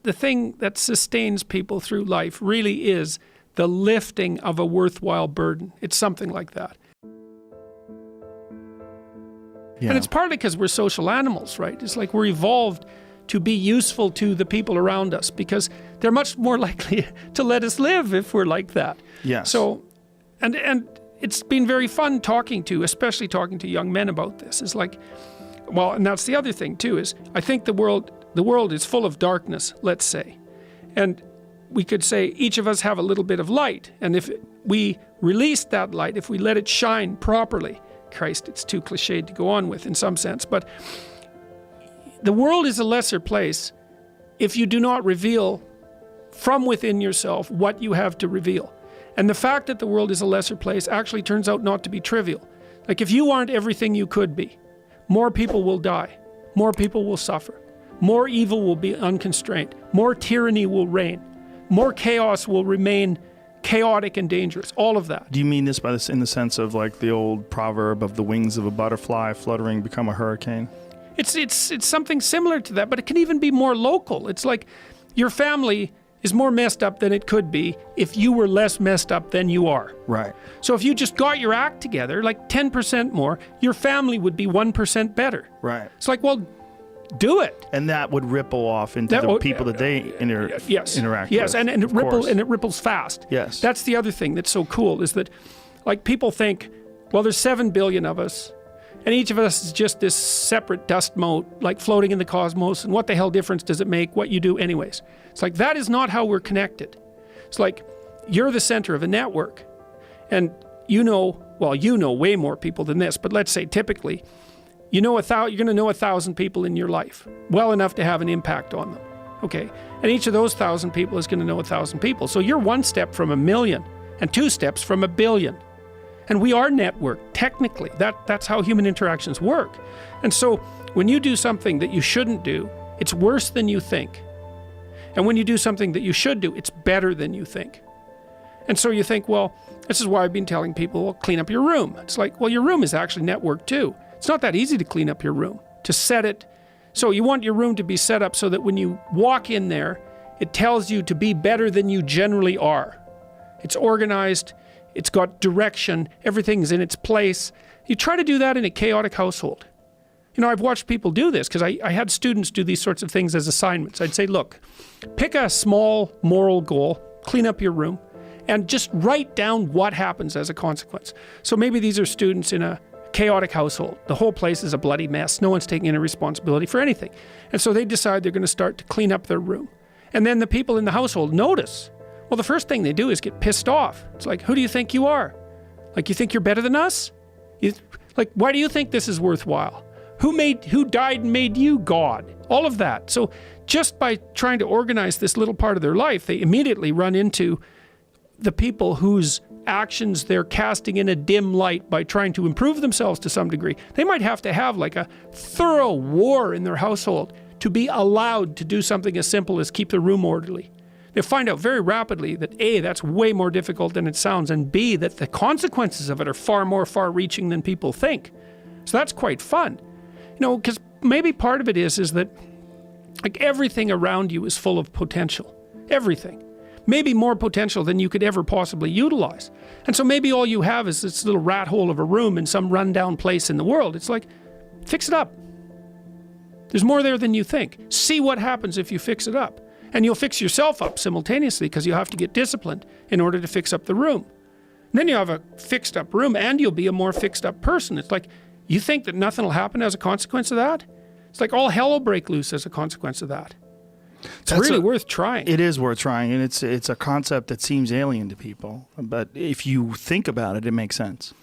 the thing that sustains people through life really is the lifting of a worthwhile burden. It's something like that. Yeah. And it's partly because we're social animals, right? It's like we're evolved to be useful to the people around us because they're much more likely to let us live if we're like that. Yes. So, and it's been very fun especially talking to young men about this. It's like, well, and that's the other thing too, is I think the world is full of darkness, let's say. And we could say each of us have a little bit of light. And if we release that light, if we let it shine properly, Christ, it's too cliched to go on with in some sense, but the world is a lesser place if you do not reveal from within yourself what you have to reveal. And the fact that the world is a lesser place actually turns out not to be trivial. Like if you aren't everything you could be, more people will die, more people will suffer, more evil will be unconstrained, more tyranny will reign, more chaos will remain chaotic and dangerous, all of that. Do you mean this in the sense of like the old proverb of the wings of a butterfly fluttering become a hurricane? It's something similar to that, but it can even be more local. It's like your family is more messed up than it could be if you were less messed up than you are. Right. So if you just got your act together, like 10% more, your family would be 1% better. Right. It's like, well, do it. And that would ripple off into the people that they interact with. Yes, and it ripples fast. Yes. That's the other thing that's so cool is that, like, people think, well, there's 7 billion of us, and each of us is just this separate dust mote, like floating in the cosmos, and what the hell difference does it make what you do anyways? It's like, that is not how we're connected. It's like, you're the center of a network, and you know way more people than this, but let's say typically, you're going to know 1,000 people in your life, well enough to have an impact on them, okay? And each of those 1,000 people is going to know 1,000 people. So you're 1 step from 1,000,000 and 2 steps from 1,000,000,000. And we are networked, technically. That's how human interactions work. And so when you do something that you shouldn't do, it's worse than you think. And when you do something that you should do, it's better than you think. And so you think, well, this is why I've been telling people, well, clean up your room. It's like, well, your room is actually networked too. It's not that easy to clean up your room, to set it. So you want your room to be set up so that when you walk in there, it tells you to be better than you generally are. It's organized, it's got direction, everything's in its place. You try to do that in a chaotic household. You know, I've watched people do this because I had students do these sorts of things as assignments. I'd say, look, pick a small moral goal, clean up your room, and just write down what happens as a consequence. So maybe these are students in a chaotic household. The whole place is a bloody mess. No one's taking any responsibility for anything. And so they decide they're going to start to clean up their room. And then the people in the household notice. Well, the first thing they do is get pissed off. It's like, who do you think you are? Like, you think you're better than us? Like, why do you think this is worthwhile? Who died and made you God? All of that. So just by trying to organize this little part of their life, they immediately run into the people whose actions they're casting in a dim light by trying to improve themselves to some degree. They might have to have like a thorough war in their household to be allowed to do something as simple as keep the room orderly. They find out very rapidly that A, that's way more difficult than it sounds, and B, that the consequences of it are far more far-reaching than people think. So that's quite fun. You know, because maybe part of it is that like everything around you is full of potential. Everything. Maybe more potential than you could ever possibly utilize. And so maybe all you have is this little rat hole of a room in some rundown place in the world. It's like, fix it up. There's more there than you think. See what happens if you fix it up. And you'll fix yourself up simultaneously because you have to get disciplined in order to fix up the room. And then you have a fixed up room and you'll be a more fixed up person. It's like, you think that nothing will happen as a consequence of that? It's like all hell will break loose as a consequence of that. It's really worth trying. It is worth trying, and it's a concept that seems alien to people. But if you think about it, it makes sense.